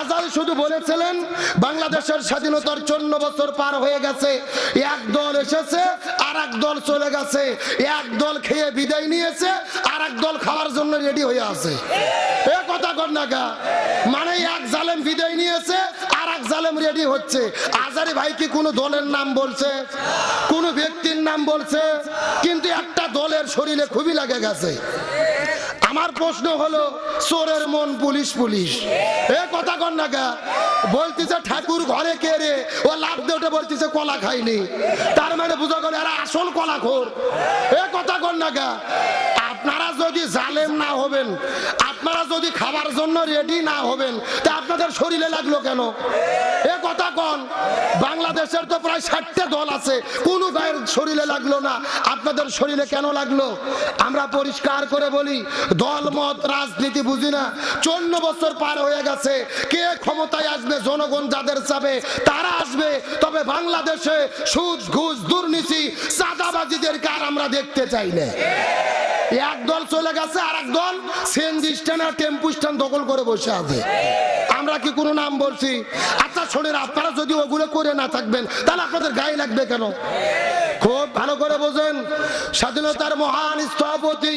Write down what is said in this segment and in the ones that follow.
আজাদ শুধু বলেছিলেন বাংলাদেশের স্বাধীনতার 54 বছর পার হয়ে গেছে, এক দল এসেছে আর এক দল চলে গেছে, এক দল খেয়ে বিদায় নিয়েছে আর এক দল খাওয়ার জন্য রেডি হয়ে আছে। এ কথা কর না গা, মানে এক জালেম বিদায় নিয়েছে আর এক জালেম রেডি হচ্ছে। আজারি ভাই কি কোনো দলের নাম বলছে, কোনো ব্যক্তির নাম বলছে? কিন্তু একটা দলের শরীরে খুবই লাগে গেছে। আমার প্রশ্ন হলো, চোরের মন পুলিশ পুলিশ, এ কথা কর না গা। বলতেছে ঠাকুর ঘরে কে রে, ও লাভ দিয়ে ওঠে বলতেছে কলা খাইনি, তার মানে বুঝা গেল এরা আসল কলাখোর। এ কথা কর না গা। আপনারা যদি জালেম না হবেন, আপনারা যদি খাবার জন্য রেডি না হবেন, তা আপনাদের শরীরে লাগলো কেন? এ কথা কন। বাংলাদেশের তো প্রায় 60টা দল আছে, কোন গায়ের শরীরে লাগলো না, আপনাদের শরীরে কেন লাগলো? আমরা পরিষ্কার করে বলি, দল মত রাজনীতি বুঝি না। 54 বছর পার হয়ে গেছে, কে ক্ষমতায় আসবে, জনগণ যাদের চাবে তারা আসবে। তবে বাংলাদেশে সুদ ঘুষ দুর্নীতি চাঁদাবাজিদেরকে আর আমরা দেখতে চাই না। এক দল চলে গেছে আর এক দল সিএনজি স্ট্যান্ড আর টেম্পু স্ট্যান্ড দখল করে বসে আছে। আমরা কি কোনো নাম বলছি? আচ্ছা শোনেন, আপনারা যদি ওগুলো করে না থাকবেন তাহলে আপনাদের গায়ে লাগবে কেন? খুব ভালো করে বোঝেন, স্বাধীনতার মহান স্থপতি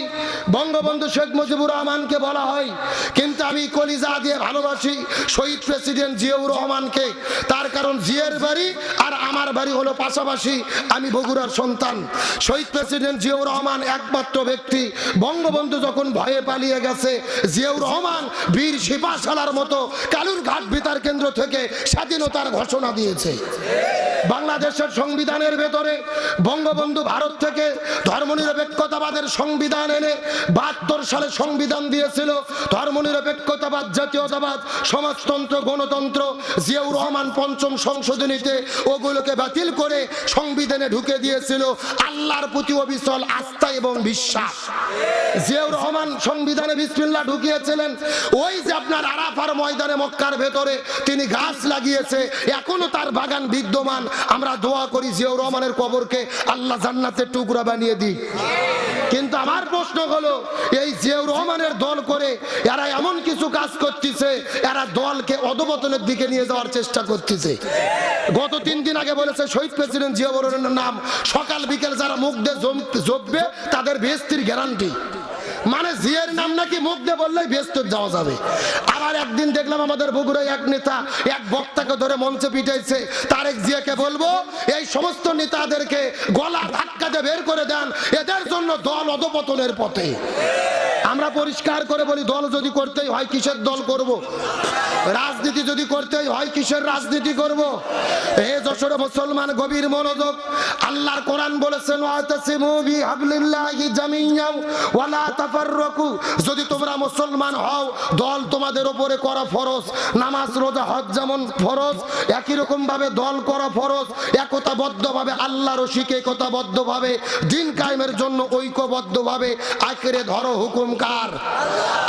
বঙ্গবন্ধু শেখ মুজিবুর রহমানকে বলা হয়, কিন্তু আমি কলিজা দিয়ে ভালোবাসি শহীদ প্রেসিডেন্ট জিয়াউর রহমানকে। তার কারণ জিয়ার বাড়ি আর আমার বাড়ি হলো পাশাপাশি, আমি বগুড়ার সন্তান। শহীদ প্রেসিডেন্ট জিয়াউর রহমান একমাত্র ব্যক্তি, বঙ্গবন্ধু যখন ভয়ে পালিয়ে গেছে, জিয়াউর রহমান বীর সিপাহসালার মতো কালুরঘাট বেতার কেন্দ্র থেকে স্বাধীনতার ঘোষণা দিয়েছে। বাংলাদেশের সংবিধানের ভেতরে বঙ্গবন্ধু ভারত থেকে ধর্মনিরপেক্ষতাবাদের সংবিধান এনে 72 সালে সংবিধান দিয়েছিল। ধর্মনিরপেক্ষতাবাদ, জাতীয়তাবাদ, সমাজতন্ত্র, গণতন্ত্র জিয়াউর রহমান 5ম সংশোধনীতে ওগুলোকে বাতিল করে সংবিধানে ঢুকে দিয়েছিল আল্লাহর প্রতি অবিচল আস্থা এবং বিশ্বাস। জিয়াউর রহমান সংবিধানে বিসমিল্লাহ ঢুকিয়েছিলেন। ওই যে আপনার আরাফার ময়দানে মক্কার ভেতরে তিনি গাছ লাগিয়েছে, এখনো তার বাগান বিদ্যমান। আমরা দোয়া করি জিয়াউর রহমানের কবরকে আল্লাহ জান্নাতের টুকরা বানিয়ে দিই। কিন্তু আমার প্রশ্ন হলো, এই জিয়াউর রহমানের দল করে এরা এমন কিছু কাজ করতেছে, এরা দলকে অধপতনের দিকে নিয়ে যাওয়ার চেষ্টা করতেছে। গত 3 দিন আগে বলেছে শহীদ প্রেসিডেন্ট জিয়াউর রহমানের নাম সকাল বিকেল যারা মুখ দিয়ে জপবে তাদের বেহেশতের গ্যারান্টি। মানে জিয়ার নাম নাকি মুখ দিয়ে বললেই বেহেশতে যাওয়া যাবে। আবার একদিন দেখলাম আমাদের বগুড়ায় এক নেতা এক বক্তাকে ধরে মঞ্চে পিটাইছে। তারেক জিয়াকে বলবো, এই সমস্ত নেতাদেরকে গলা ধাক্কা দিয়ে বের করে দেন, এদের জন্য দল অধপতনের পথে। আমরা পরিষ্কার করে বলি, দল যদি করতেই হয় কিসের দল করব? রাজনীতি যদি করতেই হয় কিসের রাজনীতি করব? হে যশোরে মুসলমান, গভীর মনোযোগ। আল্লাহর কোরআন বলেছেন, ওয়াতাসিমু বিহাবলিল্লাহি জামিআন ওয়ালা তাফাররাকু। যদি তোমরা মুসলমান হও, দল তোমাদের উপরে করা ফরজ। নামাজ রোজা হজ যেমন ফরজ, একই রকম ভাবে দল করা ফরজ। একতাবদ্ধভাবে আল্লাহর রশিকে একতাবদ্ধভাবে দিন কায়েমের জন্য ঐক্যবদ্ধভাবে আখেরে ধরো হুকুম কার?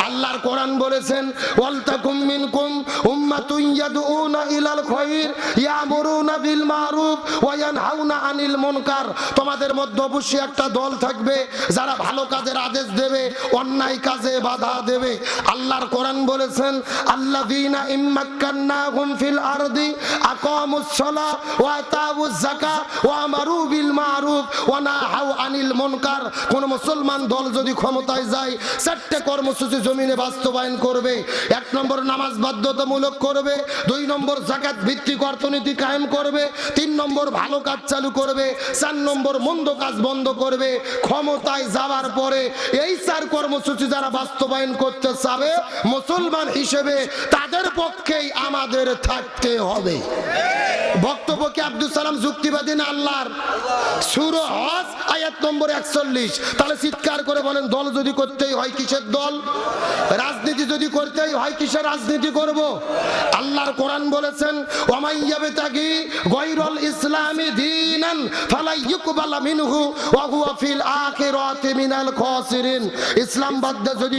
আল্লাহর কোরআন বলেছেন, ওয়ালতাকুম মিনকুম উম্মাতুন ইয়াদউনা ইলাল খায়র ইয়ামুরুনা বিল মারুফ ওয়া ইয়ানহাউনা আনিল মুনকার। তোমাদের মধ্যে অবশ্যই একটা দল থাকবে যারা ভালো কাজের আদেশ দেবে, অন্যায় কাজে বাধা দেবে। আল্লাহর কোরআন বলেছেন, আল্লাযীনা ইম্মাক্কান্নাহুম ফিল আরদি আকামুস সালাহ ওয়া আতাউজ যাকাত ওয়া আমারু বিল মারুফ ওয়া নাহাউ আনিল মুনকার। কোন মুসলমান দল যদি ক্ষমতায় যায়, 4টে কর্মসূচি জমিনে বাস্তবায়ন করবে। 1 নম্বর নামাজ বাধ্যতামূলক করবে, 2 নম্বর যাকাত ভিত্তিক অর্থনীতি কায়েম করবে, 3 নম্বর ভালো কাজ চালু করবে, 4 নম্বর মন্দ কাজ বন্ধ করবে। ক্ষমতায় যাওয়ার পরে এই 4 কর্মসূচি যারা বাস্তবায়ন করতে চাবে মুসলমান হিসেবে, তাদের পক্ষেই আমাদের থাকতে হবে। বক্তব্য কি আব্দুল সালাম যুক্তিবাদী না আল্লাহর? সূরা হজ আয়াত নম্বর 41। তাহলে চিৎকার করে বলেন, দল যদি করতেই হয় কিসের দল? রাজনীতি যদি করতেই হয় কিসের রাজনীতি করব? আল্লাহর কোরআন বলেছেন, ওয়ামাইয়াবতাগি গায়রাল ইসলামি দীনান ফালা ইউকবালা মিনহু ওয়া হুয়া ফিল আখিরাতি মিনাল খাসিরিন। ইসলাম বাদ যদি